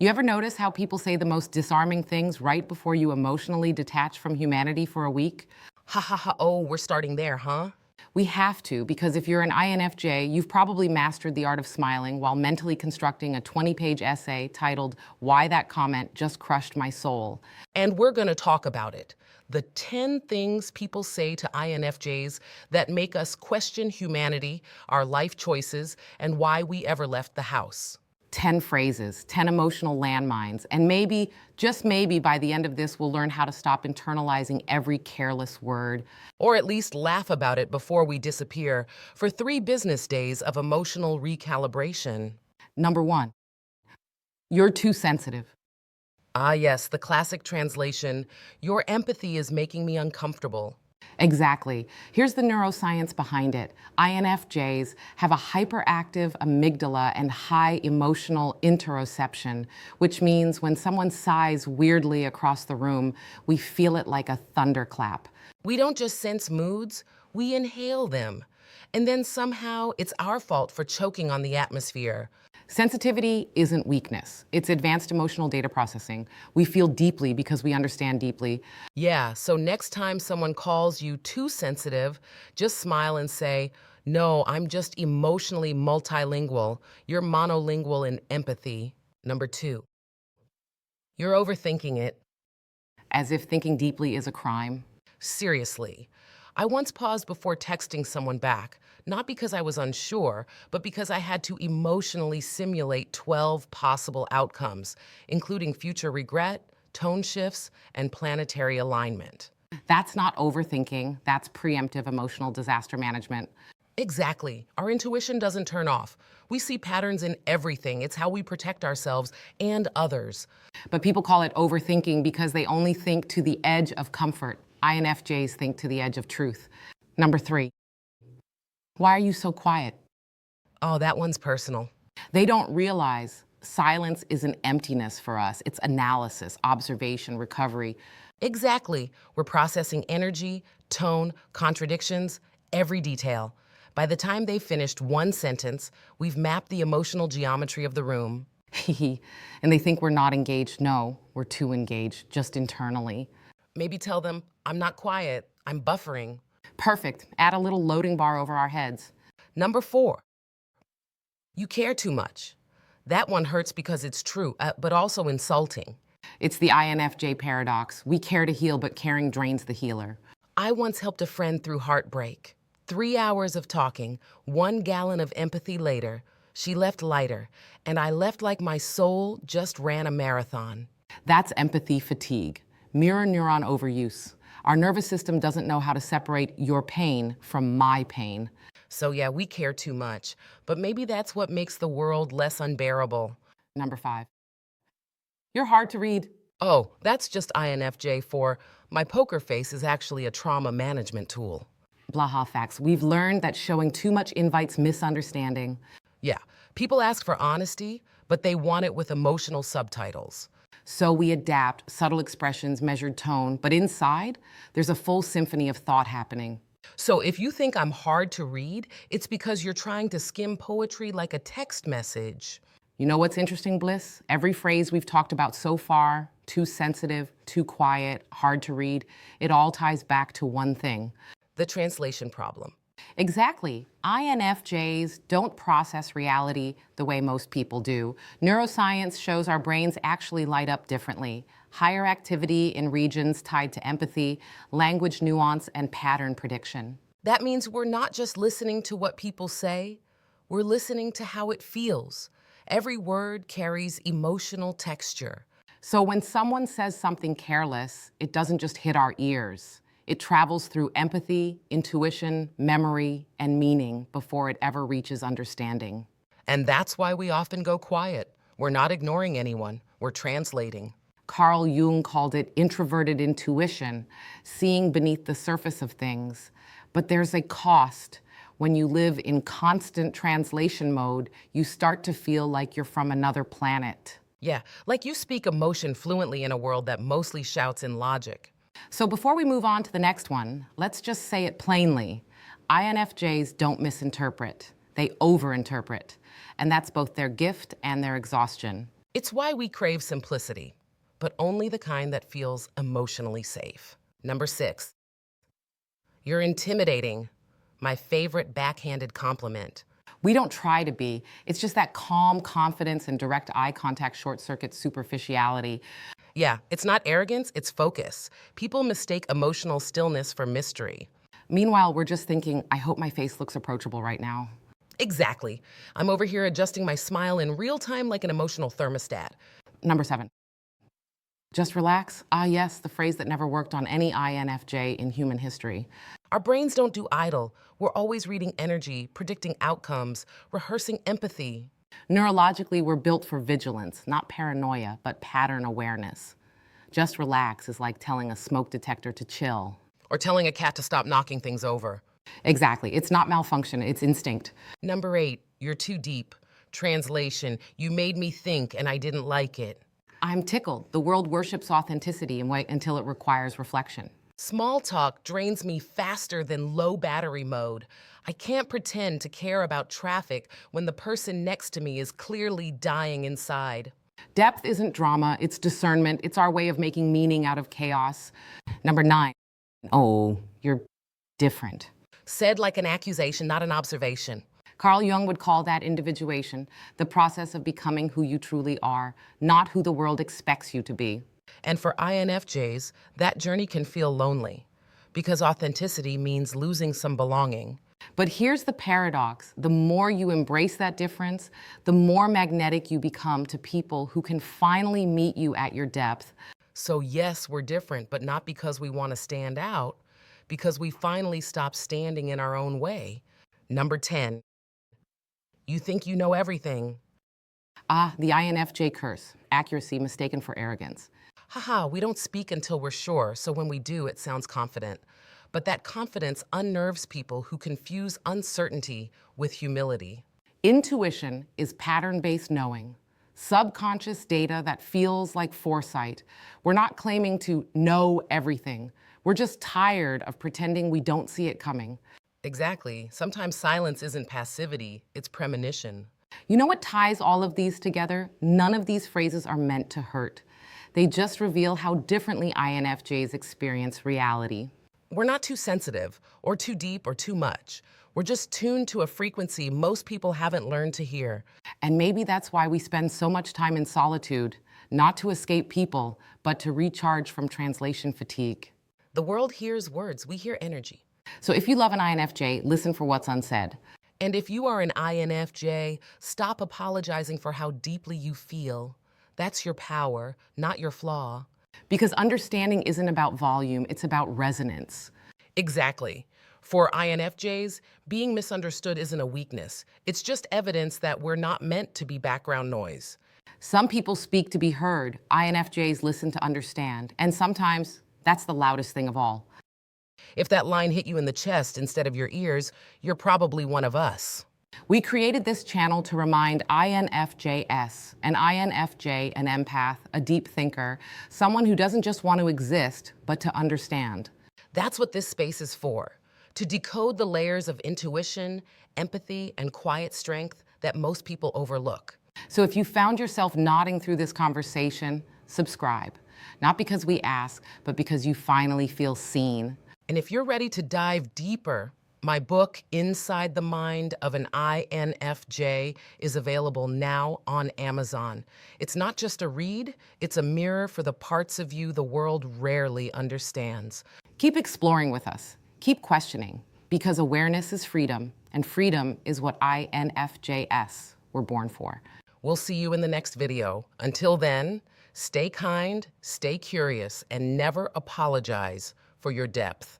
You ever notice how people say the most disarming things right before you emotionally detach from humanity for a week? Ha ha ha, oh, we're starting there, huh? We have to, because if you're an INFJ, you've probably mastered the art of smiling while mentally constructing a 20-page essay titled, "Why That Comment Just Crushed My Soul." And we're going to talk about it. The 10 things people say to INFJs that make us question humanity, our life choices, and why we ever left the house. 10 phrases, 10 emotional landmines, and maybe, just maybe, by the end of this, we'll learn how to stop internalizing every careless word. Or at least laugh about it before we disappear for 3 business days of emotional recalibration. Number 1, you're too sensitive. Ah, yes, the classic translation, your empathy is making me uncomfortable. Exactly. Here's the neuroscience behind it. INFJs have a hyperactive amygdala and high emotional interoception, which means when someone sighs weirdly across the room, we feel it like a thunderclap. We don't just sense moods, we inhale them. And then somehow it's our fault for choking on the atmosphere. Sensitivity isn't weakness. It's advanced emotional data processing. We feel deeply because we understand deeply. Yeah, so next time someone calls you too sensitive, just smile and say, "No, I'm just emotionally multilingual. You're monolingual in empathy." Number 2, you're overthinking it. As if thinking deeply is a crime. Seriously. I once paused before texting someone back, not because I was unsure, but because I had to emotionally simulate 12 possible outcomes, including future regret, tone shifts, and planetary alignment. That's not overthinking, that's preemptive emotional disaster management. Exactly. Our intuition doesn't turn off. We see patterns in everything. It's how we protect ourselves and others. But people call it overthinking because they only think to the edge of comfort. INFJs think to the edge of truth. Number 3, why are you so quiet? Oh, that one's personal. They don't realize silence is an emptiness for us. It's analysis, observation, recovery. Exactly. We're processing energy, tone, contradictions, every detail. By the time they've finished one sentence, we've mapped the emotional geometry of the room. And they think we're not engaged. No, we're too engaged, just internally. Maybe tell them, "I'm not quiet, I'm buffering." Perfect. Add a little loading bar over our heads. Number 4, you care too much. That one hurts because it's true, but also insulting. It's the INFJ paradox. We care to heal, but caring drains the healer. I once helped a friend through heartbreak. 3 hours of talking, 1 gallon of empathy later, she left lighter, and I left like my soul just ran a marathon. That's empathy fatigue, mirror neuron overuse. Our nervous system doesn't know how to separate your pain from my pain. So yeah, we care too much, but maybe that's what makes the world less unbearable. Number 5, you're hard to read. Oh, that's just INFJ for my poker face is actually a trauma management tool. Blaha facts. We've learned that showing too much invites misunderstanding. Yeah, people ask for honesty, but they want it with emotional subtitles. So we adapt subtle expressions, measured tone, but inside, there's a full symphony of thought happening. So if you think I'm hard to read, it's because you're trying to skim poetry like a text message. You know what's interesting, Bliss? Every phrase we've talked about so far, too sensitive, too quiet, hard to read, it all ties back to one thing. The translation problem. Exactly. INFJs don't process reality the way most people do. Neuroscience shows our brains actually light up differently. Higher activity in regions tied to empathy, language nuance, and pattern prediction. That means we're not just listening to what people say, we're listening to how it feels. Every word carries emotional texture. So when someone says something careless, it doesn't just hit our ears. It travels through empathy, intuition, memory, and meaning before it ever reaches understanding. And that's why we often go quiet. We're not ignoring anyone, we're translating. Carl Jung called it introverted intuition, seeing beneath the surface of things. But there's a cost. When you live in constant translation mode, you start to feel like you're from another planet. Yeah, like you speak emotion fluently in a world that mostly shouts in logic. So before we move on to the next one, let's just say it plainly. INFJs don't misinterpret, they overinterpret. And that's both their gift and their exhaustion. It's why we crave simplicity, but only the kind that feels emotionally safe. Number 6, you're intimidating. My favorite backhanded compliment. We don't try to be. It's just that calm confidence and direct eye contact short-circuits superficiality. Yeah, it's not arrogance, it's focus. People mistake emotional stillness for mystery. Meanwhile, we're just thinking, I hope my face looks approachable right now. Exactly. I'm over here adjusting my smile in real time like an emotional thermostat. Number 7, just relax. Ah, yes, the phrase that never worked on any INFJ in human history. Our brains don't do idle. We're always reading energy, predicting outcomes, rehearsing empathy. Neurologically, we're built for vigilance, not paranoia, but pattern awareness. Just relax is like telling a smoke detector to chill. Or telling a cat to stop knocking things over. Exactly. It's not malfunction, it's instinct. Number 8, you're too deep. Translation, you made me think and I didn't like it. I'm tickled. The world worships authenticity and wait until it requires reflection. Small talk drains me faster than low battery mode. I can't pretend to care about traffic when the person next to me is clearly dying inside. Depth isn't drama, it's discernment. It's our way of making meaning out of chaos. Number 9, oh, you're different. Said like an accusation, not an observation. Carl Jung would call that individuation, the process of becoming who you truly are, not who the world expects you to be. And for INFJs, that journey can feel lonely because authenticity means losing some belonging. But here's the paradox. The more you embrace that difference, the more magnetic you become to people who can finally meet you at your depth. So yes, we're different, but not because we want to stand out, because we finally stop standing in our own way. Number 10, you think you know everything. Ah, the INFJ curse. Accuracy mistaken for arrogance. Haha, we don't speak until we're sure, so when we do, it sounds confident. But that confidence unnerves people who confuse uncertainty with humility. Intuition is pattern-based knowing, subconscious data that feels like foresight. We're not claiming to know everything. We're just tired of pretending we don't see it coming. Exactly. Sometimes silence isn't passivity, it's premonition. You know what ties all of these together? None of these phrases are meant to hurt. They just reveal how differently INFJs experience reality. We're not too sensitive, or too deep, or too much. We're just tuned to a frequency most people haven't learned to hear. And maybe that's why we spend so much time in solitude, not to escape people, but to recharge from translation fatigue. The world hears words, we hear energy. So if you love an INFJ, listen for what's unsaid. And if you are an INFJ, stop apologizing for how deeply you feel. That's your power, not your flaw. Because understanding isn't about volume, it's about resonance. Exactly. For INFJs, being misunderstood isn't a weakness. It's just evidence that we're not meant to be background noise. Some people speak to be heard. INFJs listen to understand. And sometimes that's the loudest thing of all. If that line hit you in the chest instead of your ears, you're probably one of us. We created this channel to remind INFJs, an INFJ, an empath, a deep thinker, someone who doesn't just want to exist, but to understand. That's what this space is for, to decode the layers of intuition, empathy, and quiet strength that most people overlook. So if you found yourself nodding through this conversation, subscribe. Not because we ask, but because you finally feel seen. And if you're ready to dive deeper, my book, Inside the Mind of an INFJ, is available now on Amazon. It's not just a read, it's a mirror for the parts of you the world rarely understands. Keep exploring with us. Keep questioning, because awareness is freedom, and freedom is what INFJs were born for. We'll see you in the next video. Until then, stay kind, stay curious, and never apologize for your depth.